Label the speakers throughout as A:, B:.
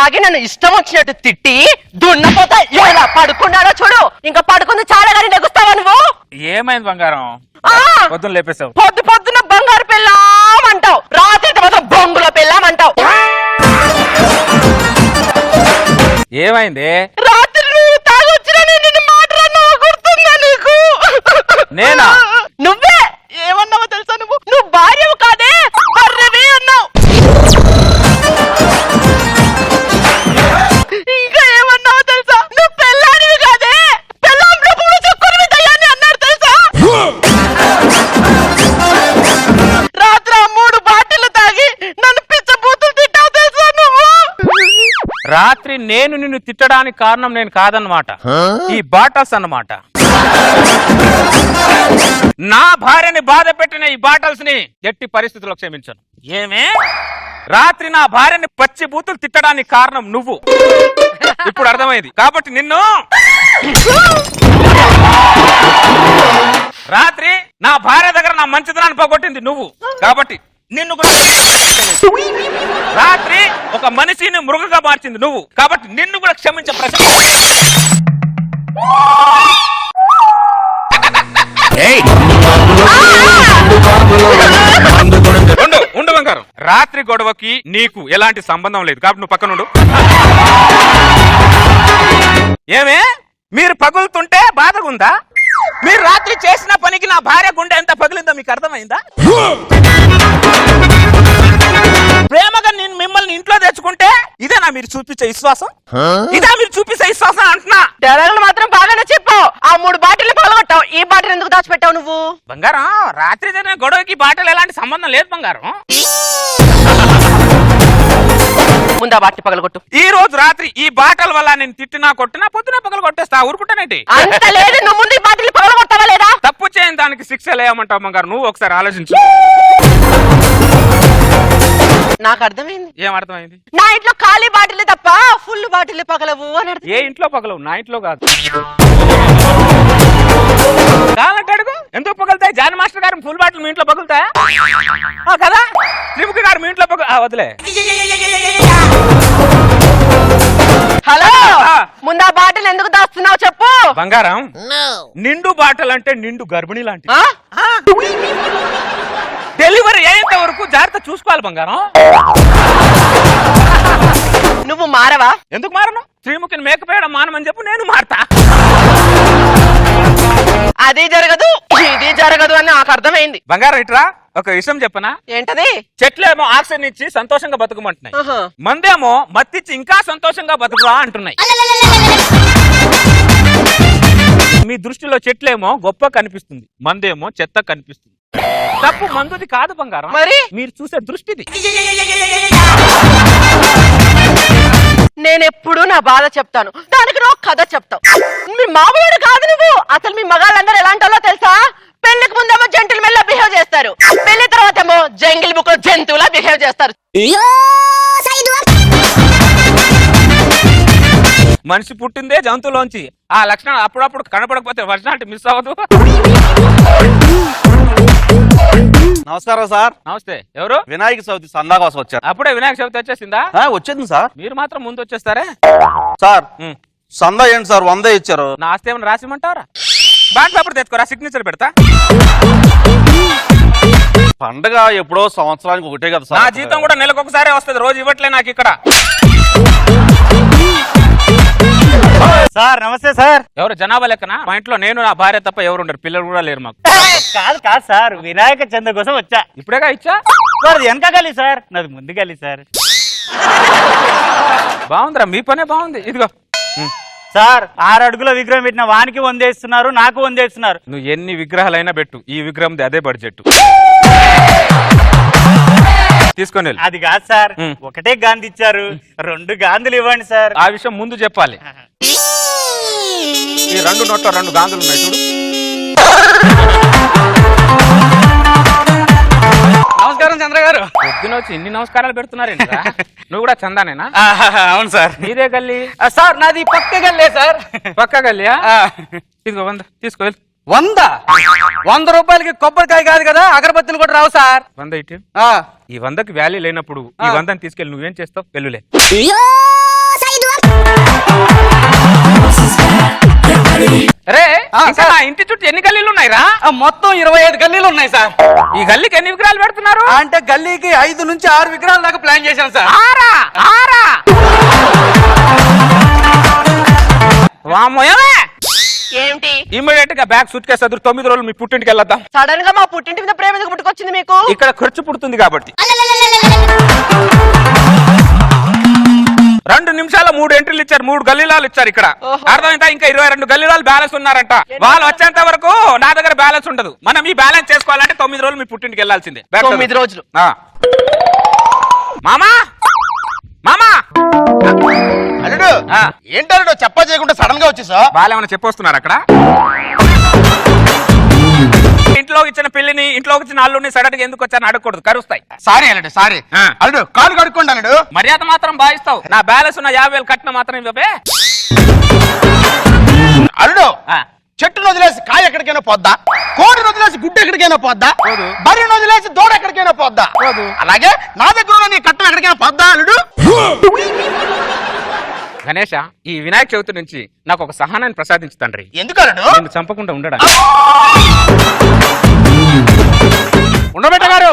A: తాగి నన్ను ఇష్టం వచ్చినట్టు తిట్టి దున్నపోతా ఎలా పడుకున్నాడో చూడు. ఇంకా పడుకుంది చాలా గాని నెగుస్తావా నువ్వు?
B: ఏమైంది బంగారం? పొద్దున లేపేసావు.
A: పొద్దున బంగారు పెళ్ళాం అంటావు, రాత్రి మాత్రం బొంగుల పెళ్ళాం అంటావు.
B: ఏమైంది?
A: రాత్రి నువ్వు తాగొచ్చిన నిన్ను మాట్లాడినావు గుర్తుందా నీకు?
B: నేనా?
A: నువ్వే. ఏమన్నావో తెలుసా? నువ్వు భార్యవు కాదే బర్రెవి అన్నావు. ఇంకా ఏమన్నావో తెలుసా? నువ్వు పెళ్ళానివి కాదే పెళ్ళాంలో పూలు చుక్కునివి దయ్యాన్ని అన్నాడు తెలుసా? రాత్రి 3 బాటిల్ తాగి నన్ను పిచ్చ బూతులు తిట్టావు తెలుసా నువ్వు?
B: రాత్రి నేను నిన్ను తిట్టడానికి కారణం నేను కాదన్నమాట, ఈ బాటల్స్ అన్నమాట. నా భార్యని బాధ పెట్టిన ఈ బాటల్స్ ని ఎట్టి పరిస్థితుల్లో క్షమించను. ఏమే? రాత్రి నా భార్యని పచ్చి బూతులు తిట్టడానికి కారణం నువ్వు. ఇప్పుడు అర్థమైంది కాబట్టి నిన్ను రాత్రి నా భార్య దగ్గర నా మంచితనాన్ని పోగొట్టింది నువ్వు కాబట్టి నిన్ను కూడా రాత్రి ఒక మనిషిని మృగగా మార్చింది నువ్వు కాబట్టి నిన్ను కూడా క్షమించే ప్రశ్న. ఉండు బంగారం, రాత్రి గొడవకి నీకు ఎలాంటి సంబంధం లేదు కాబట్టి నువ్వు పక్కనుండు. ఏమే మీరు పగులుతుంటే బాధగుందా? మీరు రాత్రి చేసిన పనికి నా భార్య గుండె ఎంత పగిలిందో మీకు అర్థమైందా? ప్రేమగా నేను మిమ్మల్ని ఇంట్లో తెచ్చుకుంటే ఇదేనా మీరు చూపించే విశ్వాసం? ఇదా మీరు చూపించే విశ్వాసం అంటున్నా.
A: డైలాగులు మాత్రం బాగానే చెప్పావు. ఆ 3 బాటిల్ పగలగొట్టావు. ఈ బాటిల్ ఎందుకు దాచిపెట్టావు నువ్వు?
B: బంగారం, రాత్రి జరిగిన గొడవకి బాటలు ఎలాంటి సంబంధం లేదు బంగారం.
A: ముందు ఆ బాటిల్ పగలగొట్టు.
B: ఈ రోజు రాత్రి ఈ బాటల వల్ల నేను తిట్టినా కొట్టినా పొద్దునే పగలు కొట్టేస్తా. ఊరుకుంటానండి.
A: అంత లేదు, నువ్వు ముందు ఈ బాటిల్ పగలగొట్టావా లేదా?
B: తప్పు చేయని దానికి శిక్ష లేయమంటావు బంగారు. నువ్వు ఒకసారి ఆలోచించు.
A: నాకు అర్థమైంది.
B: ఏం అర్థమైంది?
A: నా ఇంట్లో ఖాళీ బాటిల్ తప్ప ఫుల్ బాటిల్ పగలవు అని అర్థం.
B: ఏ ఇంట్లో పగలవు? నా ఇంట్లో కాదు. కావాలంటే అడుగు, ఎందుకు పగులుతాయి? జాన్ మాస్టర్ గారు ఫుల్ బాటిల్ మీ ఇంట్లో పగులుతాయా కదా? త్రిముఖి గారు మీ ఇంట్లో వదిలే.
A: హలో, ముందు ఆ బాటిల్ ఎందుకు దాస్తున్నావు చెప్పు.
B: బంగారం, నిండు బాటలు అంటే నిండు గర్భిణి లాంటి. డెలివరీ అయ్యేంత వరకు జాగ్రత్త చూసుకోవాలి బంగారం.
A: నువ్వు మారవా?
B: ఎందుకు మారను? శ్రీముఖిని మేకపోయడం మానమని చెప్పు, నేను మారతా.
A: అది జరగదు ఇది జరగదు అని నాకు అర్థమైంది.
B: బంగారం ఇట్రా, ఒక విషయం చెప్పనా?
A: ఏంటది?
B: చెట్లేమో ఆక్సిజన్ ఇచ్చి సంతోషంగా బతుకమంటున్నాయి, మందేమో మత్తిచ్చి ఇంకా సంతోషంగా బతుకురా అంటున్నాయి. మీ దృష్టిలో చెట్లేమో గొప్ప కనిపిస్తుంది, మందేమో చెత్త కనిపిస్తుంది. తప్పు మందుది కాదు బంగారం,
A: మరి
B: మీరు చూసే దృష్టిది.
A: నేనెప్పుడు నా బాధ చెప్తాను, దానికి నువ్వు కథ చెప్తావు. మీ మామూలు కాదు నువ్వు. అసలు మీ మగాళ్ళందరూ ఎలాంటి వాళ్ళో తెలుసా? పెళ్లికి ముందేమో జంతువుల మెల్ల బిహేవ్ చేస్తారు, పెళ్లి తర్వాత ఏమో జంగిల్ బుక్ జంతువులా బిహేవ్ చేస్తారు.
B: మనిషి పుట్టిందే జంతువులోంచి. ఆ లక్షణం అప్పుడప్పుడు కనపడకపోతే వర్షాలు మిస్ అవ్వదు.
C: నమస్కారం సార్.
B: నమస్తే. ఎవరు?
C: వినాయక చవితి సందా కోసం వచ్చారు.
B: అప్పుడే వినాయక చవితి వచ్చేసిందా?
C: వచ్చింది సార్.
B: మీరు మాత్రం ముందు వచ్చేస్తారే
C: సార్. సందా ఏంటి సార్ 100 ఇచ్చారు?
B: నా ఆస్తి ఏమైనా రాసిమంటారా? బాండ్ పేపర్ తెచ్చుకోరా, సిగ్నేచర్ పెడతా.
C: పండగ ఎప్పుడో సంవత్సరానికి ఒకటే కదా సార్.
B: నా జీతం కూడా నెలకొకసారి వస్తుంది, రోజు ఇవ్వట్లే నాకు ఇక్కడ.
D: సార్ నమస్తే సార్.
B: ఎవరు? జనాభా లెక్కన? మా ఇంట్లో నేను నా భార్య తప్ప ఎవరు ఉండరు, పిల్లలు కూడా లేరు మాకు.
D: కాదు సార్, వినాయక చంద్ర కోసం వచ్చా.
B: ఇప్పుడేగా ఇచ్చా.
D: నాది వెనక గలి సార్, నాది ముందు గలి సార్.
B: బాగుందిరా, మీ పనే బాగుంది. ఇదిగో
D: సార్, 6 అడుగుల విగ్రహం పెట్టిన వానికి వందేస్తున్నారు, నాకు వందేస్తున్నారు.
B: నువ్వు ఎన్ని విగ్రహాలైనా పెట్టు, ఈ విగ్రహం అదే బడ్జెట్. తీసుకొని
D: అది కాదు సార్, ఒకటే గాంధీ ఇచ్చారు, 2 గాంధీలు ఇవ్వండి సార్.
B: ఆ విషయం ముందు చెప్పాలి. ఈ 2 నోట్లో 2 గాంధీలు ఉన్నాయి చూడు.
D: నమస్కారం చంద్ర గారు.
B: పొద్దున వచ్చి ఇన్ని నమస్కారాలు పెడుతున్నారేంటి? నువ్వు కూడా చందానేనా?
D: అవును సార్.
B: నీదే గల్లి?
D: సార్ నాది పక్క గల్లే సార్.
B: పక్క గల్లియా? ఇదిగో 100 తీసుకో.
C: 100 రూపాయలకి కొబ్బరికాయ కాదు కదా, అగరబత్తులు కూడా రావు సార్.
B: 100 ఇటు. ఈ 100కి వాల్యూ లేనప్పుడు ఈ 100ని తీసుకెళ్ళి నువ్వేం చేస్తావు? పెళ్ళులే. రే ఇంకా నా ఇంటి చుట్టూ ఎన్ని గల్లీలు ఉన్నాయిరా?
C: మొత్తం 25 గల్లీలు ఉన్నాయి సార్.
B: ఈ గల్లీకి ఎన్ని విగ్రహాలు పెడుతున్నారు?
C: అంటే గల్లీకి 5 నుంచి 6 విగ్రహాల దాకా ప్లాన్ చేశాను సార్.
B: ఆరా వామోయమే.
A: ఏంటి
B: ఇమ్మీడియట్ గా బ్యాగ్ సూట్ కేసు సదురు 9 రోజులు మీ పుట్టింటికి వెళ్ళొద్దాం.
A: సడన్ గా మా పుట్టింటి మీద ప్రేమ ఎందుకు పుట్టుకొచ్చింది మీకు?
B: ఇక్కడ ఖర్చు పుడుతుంది కాబట్టి. 2 నిమిషాల్లో 3 ఎంట్రీలు ఇచ్చారు, 3 గల్లీలాలు ఇచ్చారు ఇక్కడ. అర్థమైందా? ఇంకా 22 గల్లీలాలు బ్యాలెన్స్ ఉన్నారంట. వాళ్ళు వచ్చేంత వరకు నా దగ్గర బ్యాలెన్స్ ఉండదు. మనం ఈ బ్యాలెన్స్ చేసుకోవాలంటే 9 రోజులు మీ పుట్టింటికి వెళ్ళాల్సిందే.
A: 9 రోజులు.
B: మామా మామా
E: అల్లుడు ఏంటల్లుడు చెప్పా చేయకుండా సడన్ గా వచ్చేసా?
B: వాళ్ళేమన్నా చెప్పొస్తున్నారు అక్కడ? ఇంట్లో ఇచ్చిన పెళ్లిని, ఇంట్లో ఇచ్చిన అల్లుడిని సడన్ గా ఎందుకు వచ్చారని అడగకూడదు, కరుస్తాయి.
E: సారీ అల్లుడు, సారీ. అల్లుడు కాలు కడుక్కోండి అల్లుడు.
B: మర్యాద మాత్రం భావిస్తావు. నా బ్యాలెన్స్ ఉన్న 50,000 కట్టిన మాత్రం ఇవ్వబే.
E: అల్లుడు చెట్టును వదిలేసి కాయ ఎక్కడికైనా పోద్దా? కోడిని వదిలేసి గుడ్డు ఎక్కడికైనా పోద్దా? బర్రెను వదిలేసి దూడ ఎక్కడికైనా పోద్దా? అలాగే నా దగ్గర ఉన్న నీ కట్టం ఎక్కడికైనా పోద్దా అల్లుడు?
B: గణేష, ఈ వినాయక చవితి నుంచి నాకు ఒక సహనాన్ని ప్రసాదించు తండ్రి.
E: ఎందుకు అల్లుడు?
B: నిన్ను చంపకుండా ఉండడానికి.
E: ఉండబెట్ట గారు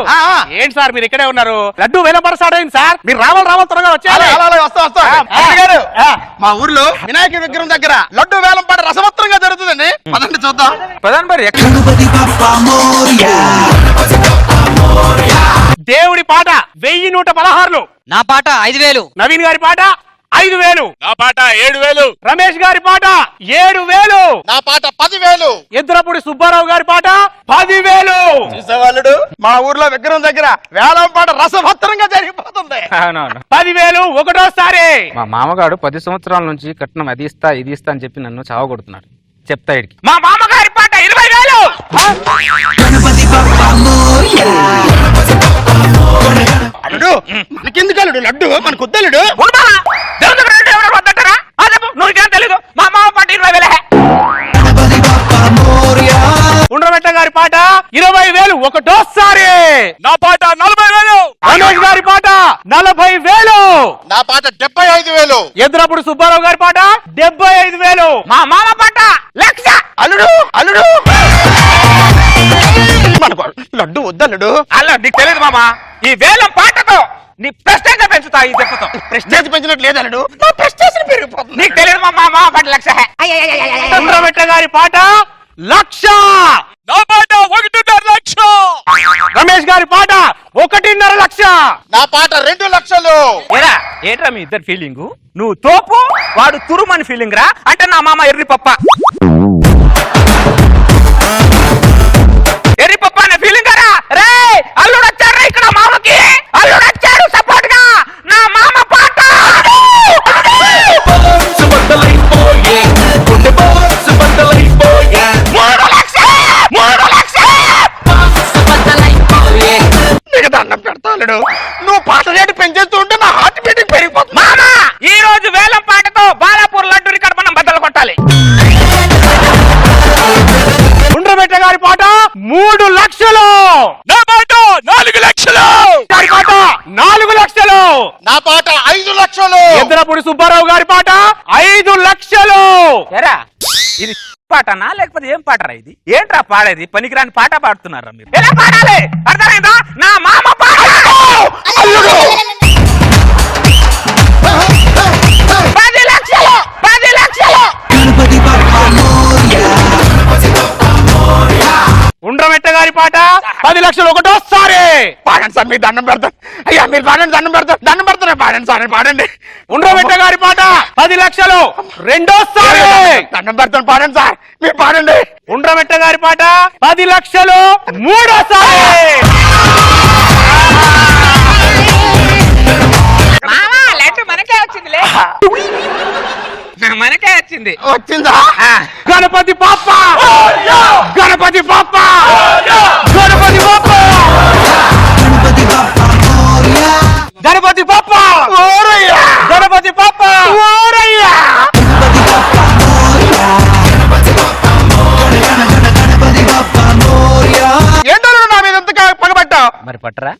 E: ఏంటి సార్ మీరు ఇక్కడే ఉన్నారు? లడ్డు వేలపడసాడేంటి సార్? మీరు రావాలి త్వరగా వచ్చేయాలి. వస్తా. మా ఊర్లో వినాయక విగ్రహం దగ్గర లడ్డు వేలం పాట రసవత్రంగా జరుగుతుందండి. పదండి చూద్దాం.
B: ప్రధాని మరి
E: దేవుడి పాట 1116.
F: నా పాట 5,000.
E: నవీన్ గారి పాట 5,000.
G: నా పాట 7,000.
E: రమేష్ గారి పాట 7,000.
G: నా పాట 10,000.
E: ఎద్దురపూడి సుబ్బారావు గారి పాట 10,000. చూసేవాళ్ళుడు మా ఊర్లో విగ్రహం దగ్గర వేలం పాట రసభత్రంగా జరిగిపోతుంది. 10,000 ఒకటోసారి.
B: మా మామగారు 10 సంవత్సరాల నుంచి కట్నం అది ఇస్తా ఇది ఇస్తా అని చెప్పి నన్ను చావగొడుతున్నాడు. చెప్తా ఇడికి. మా మామగారి పాట 20,000.
E: అల్లుడు మనకెందుకు అల్లుడు లడ్డు? మనకు వద్దలుడు.
B: నువ్వుకేం తెలీదు. మా మామ పాట 20,000.
E: ఉండబెట్ట గారి పాట 20,000 ఒకటోసారి.
G: నా పాట 40,000.
E: రమేష్ గారి పాట 40,000.
G: నా పాట 75,000.
E: ఎద్దురప్పుడు సుబ్బారావు గారి పాట 75,000.
B: మా మామ పాట 1,00,000.
E: అల్లుడు అల్లుడు మనకు లడ్డు వద్దల్లుడు.
B: అలా నీకు తెలియదు మామ, ఈ వేలం పాటతో నీ ప్రెస్టేజ్ పెంచుతా. ఈ దెబ్బతో
E: ప్రెస్టేజ్ పెంచినట్టు లేదల్లుడు, నా ప్రెస్టేజ్ పెరిగిపోతుంది.
B: నీకు తెలియదు మా మామ పాట 1,00,000.
E: ఉండబెట్ట గారి పాట 1,00,000.
G: నా పాట 1,50,000.
E: రమేష్ గారి పాట 1,50,000.
G: నా పాట 2,00,000.
B: ఏరా ఏంట్రా మీ ఇద్దరు ఫీలింగ్? నువ్వు తోపు, వాడు తురుమని ఫీలింగ్ రా. అంటే నా మామ ఎర్రి పప్ప అనే ఫీలింగ్ రా. రే అల్లుడు వచ్చాడు ఇక్కడ, మామకి అల్లుడు వచ్చాడు సపోర్ట్ గా. నా మామ పాట
E: 3,00,000. నీకు దండం పెడతాడు. నువ్వు పాట రేటు పెంచేస్తూ ఉంటే నా హార్ట్ బీటింగ్ పెరిగిపోతుంది.
B: మామ ఈ రోజు వేలం పాటతో బాలాపూర్ లడ్డు రికార్డ్ మనం బద్దలు కొట్టాలి.
E: ఉండబెట్ట గారి పాట 3,00,000.
G: నా పాట 4,00,000.
E: గారి పాట 4,00,000.
G: నా పాట 5,00,000.
E: ఎద్దురపూడి సుబ్బారావు గారి పాట 5,00,000.
B: ఎరా ఇది పాటనా లేకపోతే ఏం పాటరా ఇది? ఏంట్రా పాడేది? పనికిరాని పాట పాడుతున్నారా మీరు? ఎలా పాడాలి అర్థమైందా? నా మామ పాట 10,00,000. 10,00,000.
E: ఉండబెట్ట గారి పాట 10,00,000 ఒకటోసారి. పాడండి సార్, మీరు దండం పెడతాను. అయ్యా మీరు పాడండి, దండం పెడతాను పాడండి సార్, పాడండి. ఉండబెట్ట గారి పాట 10,00,000 రెండోసారి. దండం పెడతాను, పాడండి సార్, మీరు పాడండి. ఉండబెట్ట గారి పాట 10,00,000 మూడోసారి.
B: మామా లడ్డు మనకే వచ్చిందిలే. మనకే వచ్చింది.
E: వచ్చిందా? గణపతి పాప, గణపతి పాప, గణపతి పాప, గణపతి పాప, ఓరయ్యా, గణపతి పాప, ఓరయ్యా.
B: పట్టరా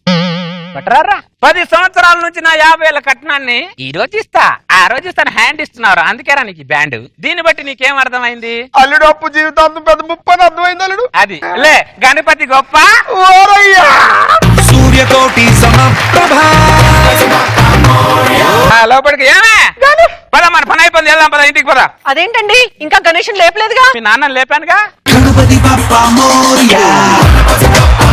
B: పట్టరారా 10 సంవత్సరాల నుంచి నా 50,000 కట్నాన్ని ఈ రోజు ఇస్తా ఆ రోజు ఇస్తాను హ్యాండ్ ఇస్తున్నారు అందుకేరా నీకు బ్యాండ్ దీన్ని బట్టి నీకేం అర్థమైంది
E: అల్లుడు అప్పు జీవితాంతం పెద్ద ముప్పని అర్థమైంది అల్లుడు.
B: అది లే గణపతి గొప్ప
E: ఓరయ్యా
G: సూర్యకోటి సమప్రభా
B: లోపలికి ఏమే పద మన పని అయిపోయింది వెళ్దాం పద ఇంటికి పద
A: అదేంటండి ఇంకా గణేష్ లేపలేదుగా
B: మీ నాన్నని లేపానుగా
G: గణపతి బప్పా మోరియా